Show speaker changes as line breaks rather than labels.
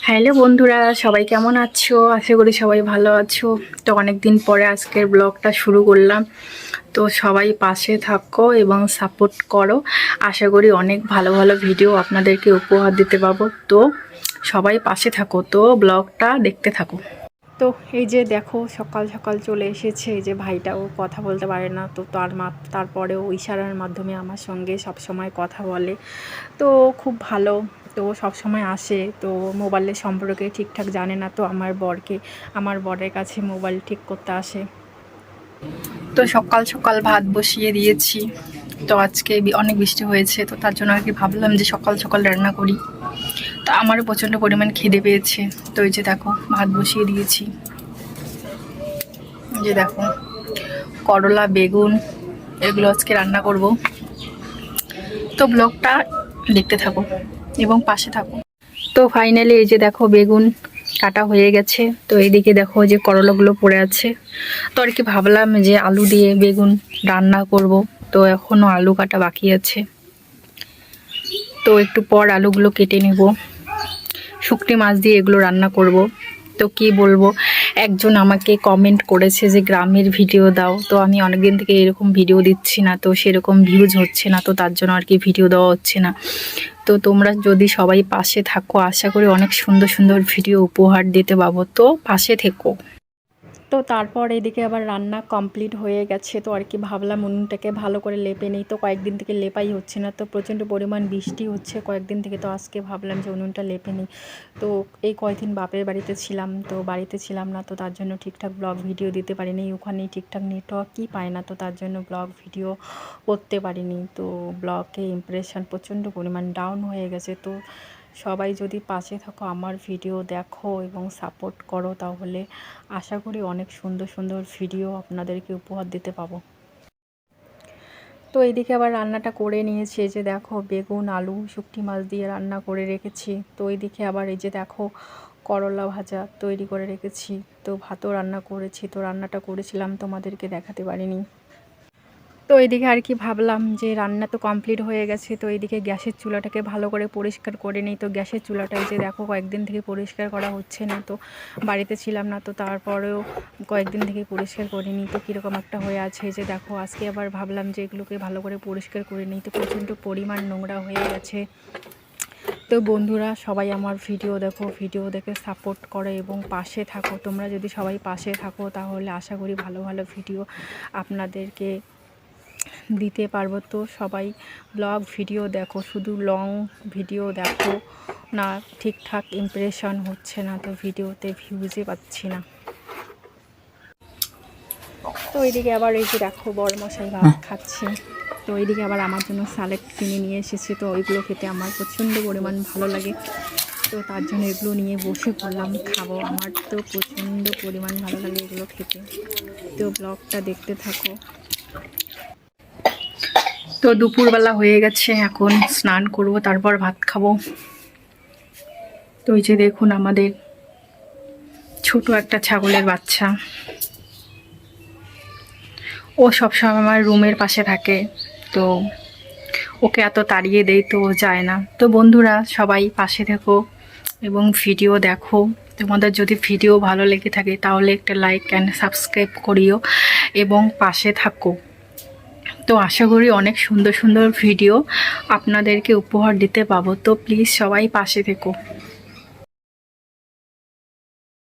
Hello বন্ধুরা, সবাই কেমন আছো? আশা করি সবাই ভালো আছো। তো অনেক দিন পরে আজকের ব্লগটা শুরু করলাম। তো সবাই পাশে থাকো এবং সাপোর্ট করো। আশা করি অনেক ভালো ভালো ভিডিও আপনাদেরকে উপহার দিতে পারবো। তো সবাই পাশে থাকো, তো ব্লগটা দেখতে থাকো। তো এই যে দেখো, সকাল সকাল চলে এসেছে। এই যে ভাইটাও কথা বলতে পারে না, তো তারপরেও ইশারার মাধ্যমে আমার সঙ্গে সব সময় কথা বলে। তো খুব ভালো। তো সব সময় আসে, তো মোবাইলের সম্পর্কে ঠিকঠাক জানে না, তো আমার বরের কাছে মোবাইল ঠিক করতে আসে। তো সকাল সকাল ভাত বসিয়ে দিয়েছি। তো আজকে অনেক বৃষ্টি হয়েছে, তো তার জন্য আর কি ভাবলাম যে সকাল সকাল রান্না করি। তো আমারও প্রচণ্ড পরিমাণ খিদে পেয়েছে। তো এই যে দেখো, ভাত বসিয়ে দিয়েছি। এই যে দেখো, করলা বেগুন এগুলো আজকে রান্না করব। তো ব্লগটা দেখতে থাকো এবং পাশে থাকো। তো ফাইনালি এই যে দেখো, বেগুন কাটা হয়ে গেছে। তো এইদিকে দেখো যে করলাগুলো পড়ে আছে। তো আর কি ভাবলাম যে আলু দিয়ে বেগুন রান্না করব। তো এখনও আলু কাটা বাকি আছে। তো একটু পর আলুগুলো কেটে নেব। শুকনো মাছ দিয়ে এগুলো রান্না করব। তো কি বলবো, একজন আমাকে কমেন্ট করেছে যে গ্রামের ভিডিও দাও। তো আমি অনেকদিন থেকে এরকম ভিডিও দিচ্ছি না, তো সেরকম ভিউজ হচ্ছে না, তো তার জন্য আর কি ভিডিও দেওয়া হচ্ছে না। তো তোমরা যদি সবাই পাশে থাকো, আশা করি অনেক সুন্দর সুন্দর ভিডিও উপহার দিতে পারবো। তো পাশে থেকো। তো তারপর এদিকে আবার রান্না কমপ্লিট হয়ে গেছে। তো আর কি ভাবলাম উনুনটাকে ভালো করে লেপে নেই। তো কয়েকদিন থেকে লেপাই হচ্ছে না, তো প্রচণ্ড পরিমাণ বৃষ্টি হচ্ছে কয়েকদিন থেকে। তো আজকে ভাবলাম যে উনুনটা লেপে নিই। তো এই কয়েকদিন বাপের বাড়িতে ছিলাম, তো বাড়িতে ছিলাম না, তো তার জন্য ঠিকঠাক ব্লগ ভিডিও দিতে পারিনি। ওখানেই ঠিকঠাক নেটওয়ার্কই পায় না, তো তার জন্য ব্লগ ভিডিও করতে পারিনি। তো ব্লগে ইমপ্রেশন প্রচণ্ড পরিমাণ ডাউন হয়ে গেছে। তো সবাই যদি পাশে থাকো, আমার ভিডিও দেখো এবং সাপোর্ট করো, তাহলে আশা করি অনেক সুন্দর সুন্দর ভিডিও আপনাদেরকে উপহার দিতে পাবো। তো এইদিকে আবার রান্নাটা করে নিয়েছি। এই যে দেখো, বেগুন আলু শুকটি মাছ দিয়ে রান্না করে রেখেছি। তো এইদিকে আবার এই যে দেখো, করলা ভাজা তৈরি করে রেখেছি। তো ভাতও রান্না করেছি। তো রান্নাটা করেছিলাম, তোমাদেরকে দেখাতে পারিনি। তো এইদিকে আর কি ভাবলাম যে রান্না তো কমপ্লিট হয়ে গেছে। তো এইদিকে গ্যাসের চুলাটাকে ভালো করে পরিষ্কার করে নিই। তো গ্যাসের চুলাটাই যে দেখো, কয়েকদিন থেকে পরিষ্কার করা হচ্ছে না। তো বাড়িতে ছিলাম না, তো তারপরেও কয়েকদিন থেকে পরিষ্কার করিনি। তো কীরকম একটা হয়ে আছে। যে দেখো, আজকে আবার ভাবলাম যে এগুলোকে ভালো করে পরিষ্কার করে নিই। তো প্রচণ্ড পরিমাণ নোংরা হয়ে গেছে। তো বন্ধুরা, সবাই আমার ভিডিও দেখো, ভিডিও দেখে সাপোর্ট করো এবং পাশে থাকো। তোমরা যদি সবাই পাশে থাকো, তাহলে আশা করি ভালো ভালো ভিডিও আপনাদেরকে দিতে পারবো। তো সবাই ব্লগ ভিডিও দেখো, শুধু লং ভিডিও দেখো না, ঠিকঠাক ইমপ্রেশন হচ্ছে না, তো ভিডিওতে ভিউজে পাচ্ছি না। তো এইদিকে আবার এই যে দেখো, বড়মশাই ভাত খাচ্ছে। তো এইদিকে আবার আমার জন্য স্যালাড কিনে নিয়ে এসেছে। তো ওইগুলো খেতে আমার প্রচণ্ড পরিমাণ ভালো লাগে। তো তার জন্য এগুলো নিয়ে বসে পড়লাম, খাবো। আমার তো প্রচণ্ড পরিমাণ ভালো লাগে এগুলো খেতে। তো ব্লগটা দেখতে থাকো। তো দুপুরবেলা হয়ে গেছে, এখন স্নান করব, তারপর ভাত খাবো। তো এই যে দেখুন, আমাদের ছোট একটা ছাগলের বাচ্চা, ও সবসময় আমার রুমের পাশে থাকে। তো ওকে এত তাড়িয়ে দেই, তো ও যায় না। তো বন্ধুরা, সবাই পাশে থেকো এবং ভিডিও দেখো। তোমাদের যদি ভিডিও ভালো লেগে থাকে, তাহলে একটা লাইক অ্যান্ড সাবস্ক্রাইব করিও এবং পাশে থাকো। তো আশা করি অনেক সুন্দর সুন্দর ভিডিও আপনাদেরকে উপহার দিতে পাবো। তো প্লিজ সবাই পাশে থেকো।